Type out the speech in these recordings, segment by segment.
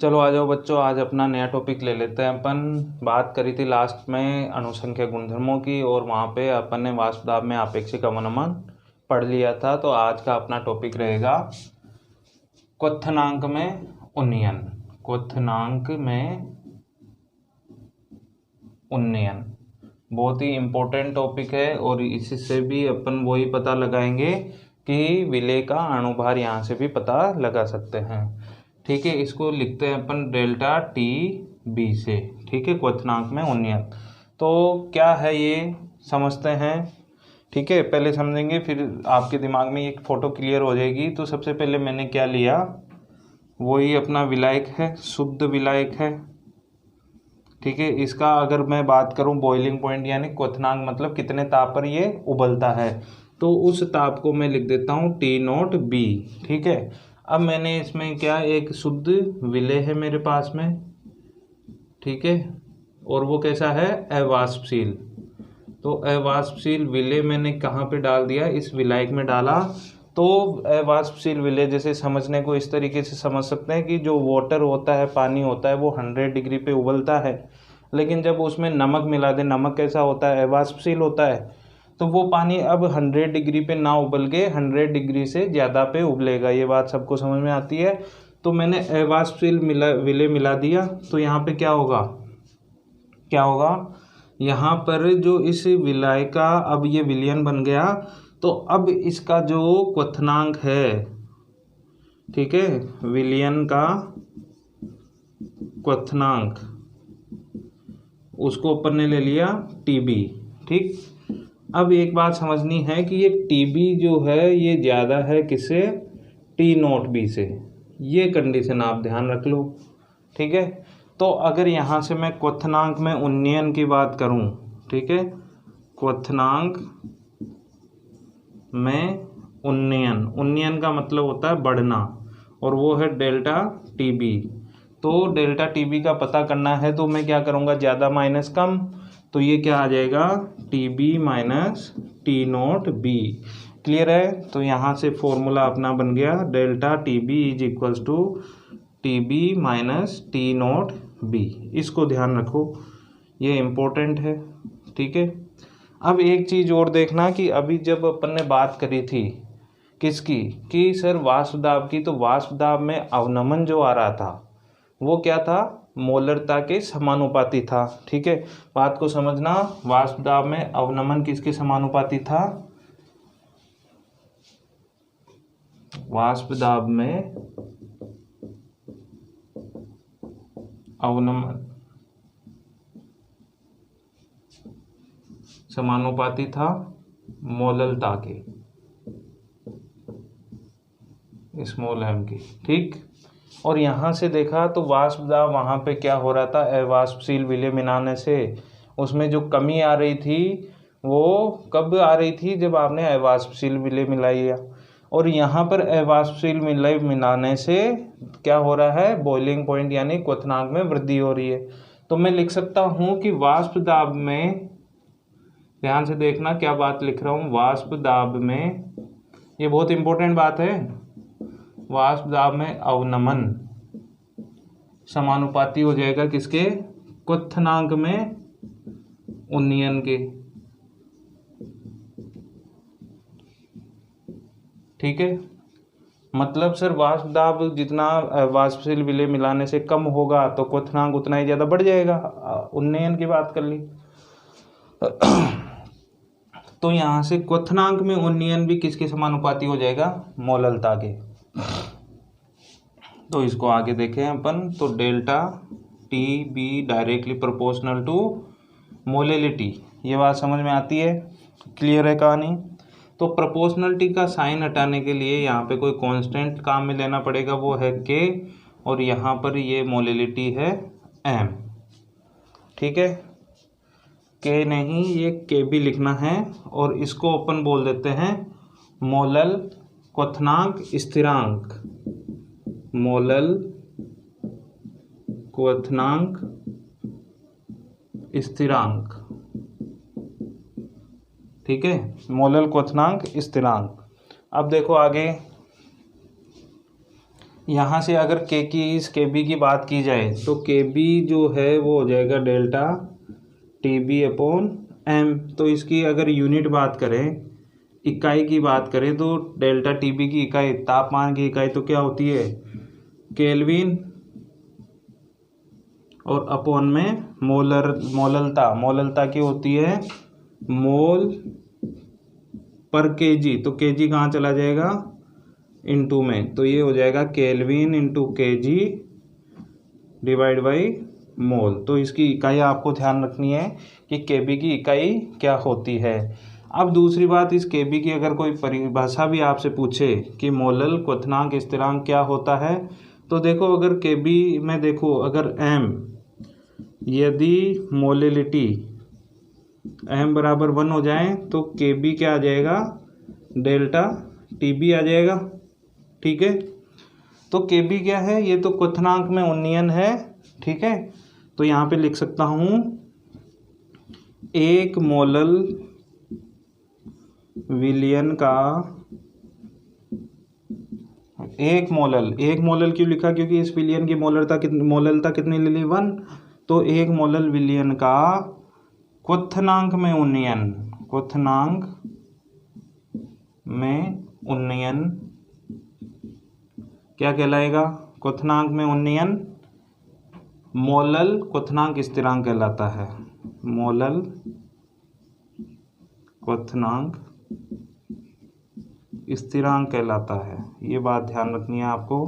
चलो आ जाओ बच्चों, आज अपना नया टॉपिक ले लेते हैं। अपन बात करी थी लास्ट में अणुसंख्या गुणधर्मों की, और वहाँ पे अपन ने वाष्प दाब में आपेक्षिक अवनमन पढ़ लिया था। तो आज का अपना टॉपिक रहेगा क्वथनांक में उन्नयन। क्वथनांक में उन्नयन बहुत ही इम्पोर्टेंट टॉपिक है, और इससे भी अपन वही पता लगाएंगे कि विलेय का अणुभार यहाँ से भी पता लगा सकते हैं। ठीक है, इसको लिखते हैं अपन डेल्टा टी बी से। ठीक है, क्वथनांक में उन्नयन तो क्या है ये समझते हैं। ठीक है, पहले समझेंगे फिर आपके दिमाग में एक फ़ोटो क्लियर हो जाएगी। तो सबसे पहले मैंने क्या लिया, वही अपना विलायक है, शुद्ध विलायक है। ठीक है, इसका अगर मैं बात करूं बॉइलिंग पॉइंट यानी क्वथनांक मतलब कितने ताप पर ये उबलता है, तो उस ताप को मैं लिख देता हूं टी नॉट बी। ठीक है, अब मैंने इसमें क्या, एक शुद्ध विलेय है मेरे पास में। ठीक है, और वो कैसा है, अवाष्पशील। तो अवाष्पशील विलेय मैंने कहाँ पे डाल दिया, इस विलायक में डाला। तो अवाष्पशील विलेय जैसे समझने को इस तरीके से समझ सकते हैं कि जो वाटर होता है, पानी होता है, वो 100 डिग्री पे उबलता है, लेकिन जब उसमें नमक मिला दे, नमक कैसा होता है, अवाष्पशील होता है, तो वो पानी अब 100 डिग्री पे ना उबल के 100 डिग्री से ज़्यादा पे उबलेगा। ये बात सबको समझ में आती है। तो मैंने अवाष्पशील विलेय मिला दिया, तो यहाँ पे क्या होगा, यहाँ पर जो इस विलाय का अब ये विलयन बन गया, तो अब इसका जो क्वथनांक है, ठीक है, विलयन का क्वथनांक, उसको अपन ने ले लिया टीबी। ठीक, अब एक बात समझनी है कि ये टीबी जो है ये ज़्यादा है किससे, टी नॉट बी से। ये कंडीशन आप ध्यान रख लो। ठीक है, तो अगर यहाँ से मैं क्वथनांक में उन्नयन की बात करूँ, ठीक है, क्वथनांक में उन्नयन का मतलब होता है बढ़ना, और वो है डेल्टा टी बी। तो डेल्टा टी बी का पता करना है, तो मैं क्या करूँगा, ज़्यादा माइनस कम, तो ये क्या आ जाएगा, T B minus T naught B. Clear है, तो यहाँ से फॉर्मूला अपना बन गया delta T B is equals to T B minus T naught B. इसको ध्यान रखो, ये इम्पोर्टेंट है। ठीक है, अब एक चीज़ और देखना कि अभी जब अपन ने बात करी थी किसकी, कि सर वाष्प दाब की, तो वाष्प दाब में अवनमन जो आ रहा था वो क्या था, मोलरता के समानुपाती था। ठीक है, बात को समझना, वाष्प दाब में अवनमन किसके समानुपाती था, वाष्प दाब में अवनमन समानुपाती था मोललता के, स्मॉल एम की। ठीक, और यहाँ से देखा तो वाष्प दाब वहाँ पे क्या हो रहा था, अवाष्पशील विलेय मिलाने से उसमें जो कमी आ रही थी वो कब आ रही थी, जब आपने अवाष्पशील विलेय मिलाया। और यहाँ पर अवाष्पशील विलेय मिलाने से क्या हो रहा है, बॉइलिंग पॉइंट यानी क्वथनांक में वृद्धि हो रही है। तो मैं लिख सकता हूँ कि वाष्प दाब में, ध्यान से देखना क्या बात लिख रहा हूँ, वाष्प दाब में, ये बहुत इंपॉर्टेंट बात है, वाष्प दाब में अवनमन समानुपाती हो जाएगा किसके, क्वथनांक में उन्नयन के। ठीक है, मतलब सर वाष्प दाब जितना वाष्पशील विलेय मिलाने से कम होगा तो क्वथनांक उतना ही ज़्यादा बढ़ जाएगा। उन्नयन की बात कर ली तो यहाँ से क्वथनांक में उन्नयन भी किसके समानुपाती हो जाएगा, मोललता के। तो इसको आगे देखें अपन, तो delta T B directly proportional to molality. ये बात समझ में आती है, क्लियर है कहानी। तो प्रोपोर्शनलिटी का साइन हटाने के लिए यहाँ पे कोई कांस्टेंट काम में लेना पड़ेगा, वो है के, और यहाँ पर ये मोलेलिटी है एम। ठीक है, के नहीं, ये के भी लिखना है, और इसको अपन बोल देते हैं मोलल क्वथनांक स्थिरांक, मोलल क्वथनांक स्थिरांक। ठीक है, मोलल क्वथनांक स्थिरांक। अब देखो आगे, यहाँ से अगर इस के बी की बात की जाए तो के बी जो है वो हो जाएगा delta T B upon M. तो इसकी अगर यूनिट बात करें, इकाई की बात करें, तो डेल्टा टी बी की इकाई, तापमान की इकाई तो क्या होती है, केल्विन, और अपॉन में मोललता की होती है मोल पर केजी। तो केजी कहाँ चला जाएगा, इनटू में, तो ये हो जाएगा kelvin into KG divide by mole. तो इसकी इकाई आपको ध्यान रखनी है कि केबी की इकाई क्या होती है। अब दूसरी बात, इस केबी की अगर कोई परिभाषा भी आपसे पूछे कि मोलल क्वथनांक स्थिरांक क्या होता है, तो देखो अगर केबी में देखो, अगर एम, यदि मोलिलिटी एम बराबर 1 हो जाए तो केबी क्या आ जाएगा, डेल्टा टीबी आ जाएगा। ठीक है, तो केबी क्या है, ये तो क्वथनांक में उन्नयन है। ठीक है, तो यहाँ पे लिख सकता हूँ एक मोलल विलयन का, एक मोलल क्यों लिखा, क्योंकि इस विलयन की मोललता कितनी ले ली, 1। तो एक मोलल विलयन का क्वथनांक में उन्नयन क्या कहलाएगा, क्वथनांक में उन्नयन मोलल क्वथनांक स्थिरांक कहलाता है, मोलल क्वथनांक स्थिरांक कहलाता है। ये बात ध्यान रखनी है आपको।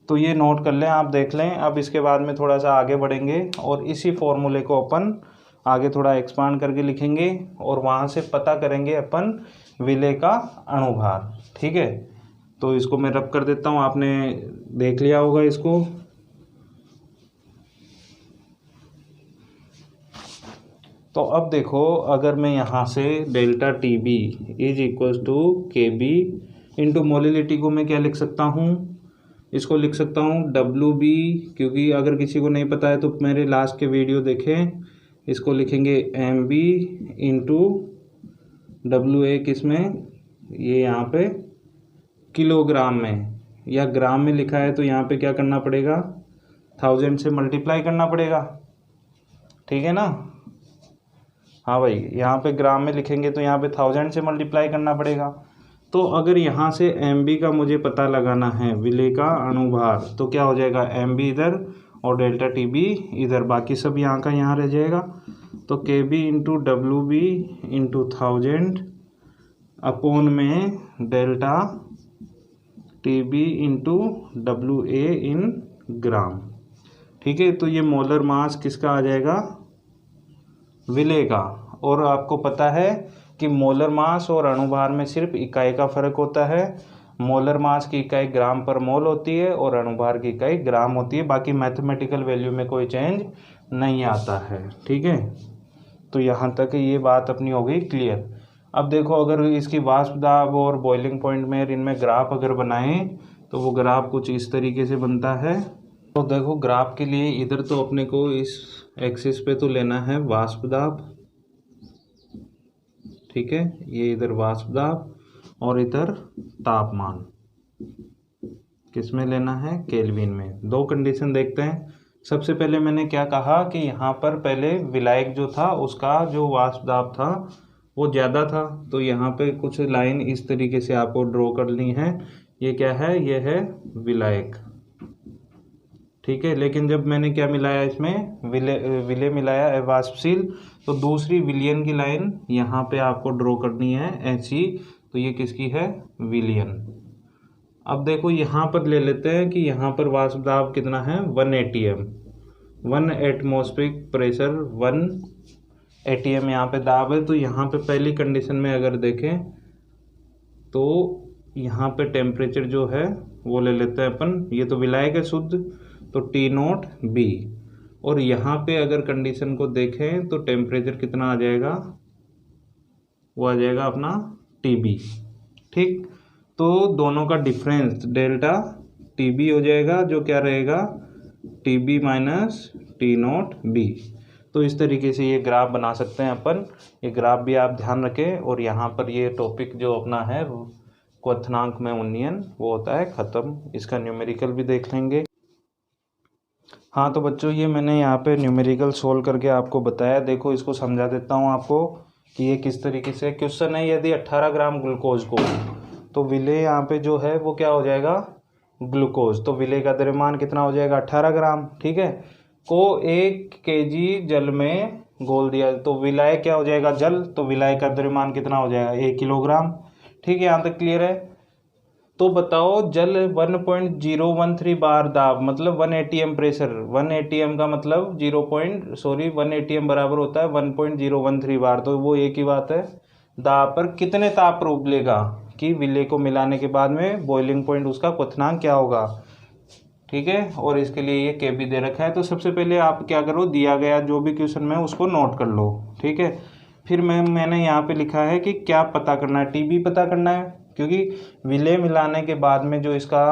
तो ये नोट कर लें, आप देख लें। अब इसके बाद में थोड़ा सा आगे बढ़ेंगे और इसी फॉर्मूले को अपन आगे थोड़ा एक्सपांड करके लिखेंगे और वहाँ से पता करेंगे अपन विलेय का अणुभार। ठीक है, तो इसको मैं रब कर देता हूँ, आपने देख लिया होगा इसको। तो अब देखो, अगर मैं यहाँ से delta T B is equal to K B into molality को मैं क्या लिख सकता हूँ, इसको लिख सकता हूँ डब्ल्यू बी, क्योंकि अगर किसी को नहीं पता है तो मेरे लास्ट के वीडियो देखें। इसको लिखेंगे M B into W A, किसमें, ये यहाँ पे किलोग्राम में या ग्राम में लिखा है, तो यहाँ पे क्या करना पड़ेगा, 1000 से मल्टीप्लाई करना पड़ेगा। ठीक है ना, हाँ भाई, यहाँ पे ग्राम में लिखेंगे तो यहाँ पे 1000 से मल्टीप्लाई करना पड़ेगा। तो अगर यहाँ से एम बी का मुझे पता लगाना है, विलेय का अणुभार, तो क्या हो जाएगा, एम बी इधर और डेल्टा टी बी इधर, बाकी सब यहाँ का यहाँ रह जाएगा। तो K B into W B into 1000 upon में delta T B into W A in gram. ठीक है, तो ये मोलर मास किसका आ जाएगा, विलेय का। और आपको पता है कि मोलर मास और अणुभार में सिर्फ इकाई का फर्क होता है। मोलर मास की इकाई ग्राम पर मोल होती है और अणुभार की इकाई ग्राम होती है। बाकी मैथमेटिकल वैल्यू में कोई चेंज नहीं आता है। ठीक है, तो यहाँ तक ये बात अपनी हो गई क्लियर। अब देखो, अगर इसकी वाष्प दाब और बॉइलिंग पॉइंट में इनमें ग्राफ अगर बनाएं तो वो ग्राफ कुछ इस तरीके से बनता है। तो देखो, ग्राफ के लिए इधर तो अपने को इस एक्सिस पे तो लेना है वाष्प दाब। ठीक है, ये इधर वाष्प दाब और इधर तापमान किस में लेना है, केल्विन में। दो कंडीशन देखते हैं। सबसे पहले मैंने क्या कहा कि यहाँ पर पहले विलायक जो था उसका जो वाष्प दाब था वो ज़्यादा था, तो यहाँ पे कुछ लाइन इस तरीके से आपको ड्रॉ करनी है। ये क्या है, ये है विलायक। ठीक है, लेकिन जब मैंने क्या मिलाया इसमें, विलेय मिलाया वाष्पशील, तो दूसरी विलयन की लाइन यहाँ पे आपको ड्रॉ करनी है ऐसी। तो ये किसकी है, विलयन। अब देखो यहाँ पर ले लेते हैं कि यहाँ पर वाष्प दाब कितना है, 1 atm, 1 एटमॉस्फेरिक प्रेशर, 1 atm यहाँ पे दाब है। तो यहाँ पे पहली कंडीशन में अगर देखें तो यहाँ पे टेम्परेचर जो है वो ले लेते हैं अपन, ये तो विलायक है शुद्ध, तो टी नोट बी। और यहाँ पे अगर कंडीशन को देखें तो टेम्परेचर कितना आ जाएगा, वो आ जाएगा अपना टी बी। ठीक, तो दोनों का डिफरेंस डेल्टा टी बी हो जाएगा, जो क्या रहेगा, T B minus T naught B. तो इस तरीके से ये ग्राफ बना सकते हैं अपन। ये ग्राफ भी आप ध्यान रखें। और यहाँ पर ये टॉपिक जो अपना है क्वथनांक में उन्नयन वो होता है ख़त्म। इसका न्यूमेरिकल भी देख लेंगे। हाँ तो बच्चों ये मैंने यहाँ पे न्यूमेरिकल सोल्व करके आपको बताया। देखो इसको समझा देता हूँ आपको कि ये किस तरीके से क्वेश्चन है। यदि 18 ग्राम ग्लूकोज को, तो विलेय यहाँ पे जो है वो क्या हो जाएगा, ग्लूकोज। तो विलेय का द्रव्यमान कितना हो जाएगा, 18 ग्राम, ठीक है, को 1 kg जल में घोल दिया, तो विलाय क्या हो जाएगा, जल, तो विलाय का द्रव्यमान कितना हो जाएगा, 1 किलोग्राम। ठीक है, यहाँ तक क्लियर है। तो बताओ जल 1.013 बार दाब, मतलब 1 atm प्रेशर, 1 atm का मतलब 1 atm बराबर होता है 1.013 बार, तो वो एक ही बात है। दाब पर कितने ताप पर उबलेगा, कि विलेय को मिलाने के बाद में बॉइलिंग पॉइंट उसका क्वथनांक क्या होगा। ठीक है, और इसके लिए ये के भी दे रखा है। तो सबसे पहले आप क्या करो, दिया गया जो भी क्वेश्चन में उसको नोट कर लो। ठीक है, फिर मैंने यहाँ पे लिखा है कि क्या पता करना है, टीबी पता करना है, क्योंकि विलेय मिलाने के बाद में जो इसका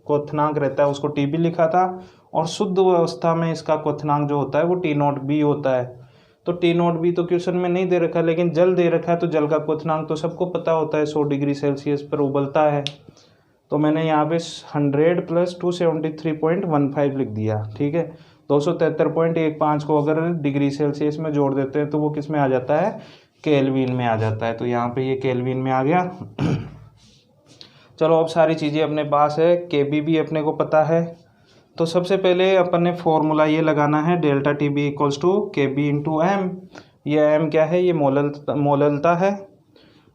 क्वथनांक रहता है उसको टीबी लिखा था, और शुद्ध अवस्था में इसका क्वथनांक जो होता है वो T0B होता है। तो T0B तो क्वेश्चन में नहीं दे रखा, लेकिन जल दे रखा है, तो जल का क्वथनांक तो सबको पता होता है, 100 डिग्री सेल्सियस पर उबलता है। तो मैंने यहाँ पे 100 + 273.15 लिख दिया। ठीक है, 273.15 को अगर डिग्री सेल्सियस में जोड़ देते हैं तो वो किस में आ जाता है, केल्विन में आ जाता है। तो यहाँ पे ये केल्विन में आ गया। चलो अब सारी चीज़ें अपने पास है, केबी भी अपने को पता है। तो सबसे पहले अपन ने फॉर्मूला ये लगाना है, delta TB equals to KB × M। ये M क्या है, ये मोललता है।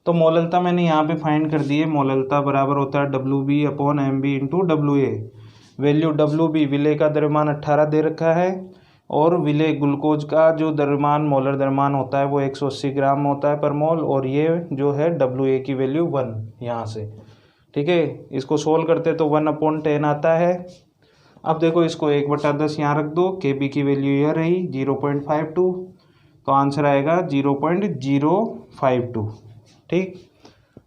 तो मोललता मैंने यहाँ पे फाइंड कर दी है। मोललता बराबर होता है WB/MB × WA। वैल्यू WB विलेय का द्रव्यमान 18 दे रखा है, और विलेय ग्लूकोज का जो द्रव्यमान, मोलर द्रव्यमान होता है वो 180 ग्राम होता है पर मोल, और ये जो है WA की वैल्यू 1 यहाँ से। ठीक है, इसको सोल्व करते तो 1/10 आता है। अब देखो इसको 1/10 यहाँ रख दो, KB की वैल्यू यह रही 0.52, तो आंसर आएगा 0.052। ठीक,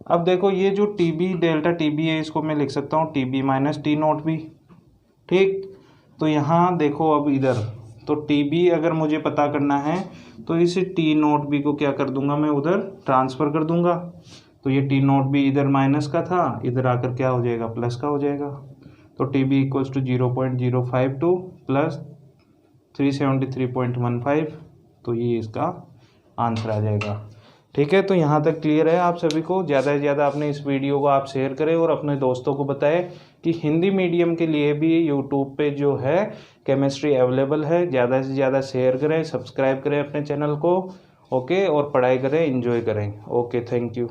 अब देखो ये जो TB डेल्टा TB है, इसको मैं लिख सकता हूँ TB - T0B। ठीक, तो यहाँ देखो अब इधर, तो TB अगर मुझे पता करना है तो इस T0B को क्या कर दूंगा, मैं उधर ट्रांसफ़र कर दूंगा। तो ये T0B इधर माइनस का था, इधर आकर क्या हो जाएगा, प्लस का हो जाएगा। तो TB = 0.052 + 373.15, तो ये इसका आंसर आ जाएगा। ठीक है, तो यहाँ तक क्लियर है आप सभी को। ज़्यादा से ज़्यादा अपने इस वीडियो को आप शेयर करें और अपने दोस्तों को बताएं कि हिंदी मीडियम के लिए भी यूट्यूब पे जो है केमिस्ट्री अवेलेबल है। ज़्यादा से ज़्यादा शेयर करें, सब्सक्राइब करें अपने चैनल को। ओके, और पढ़ाई करें, एंजॉय करें। Okay, thank you.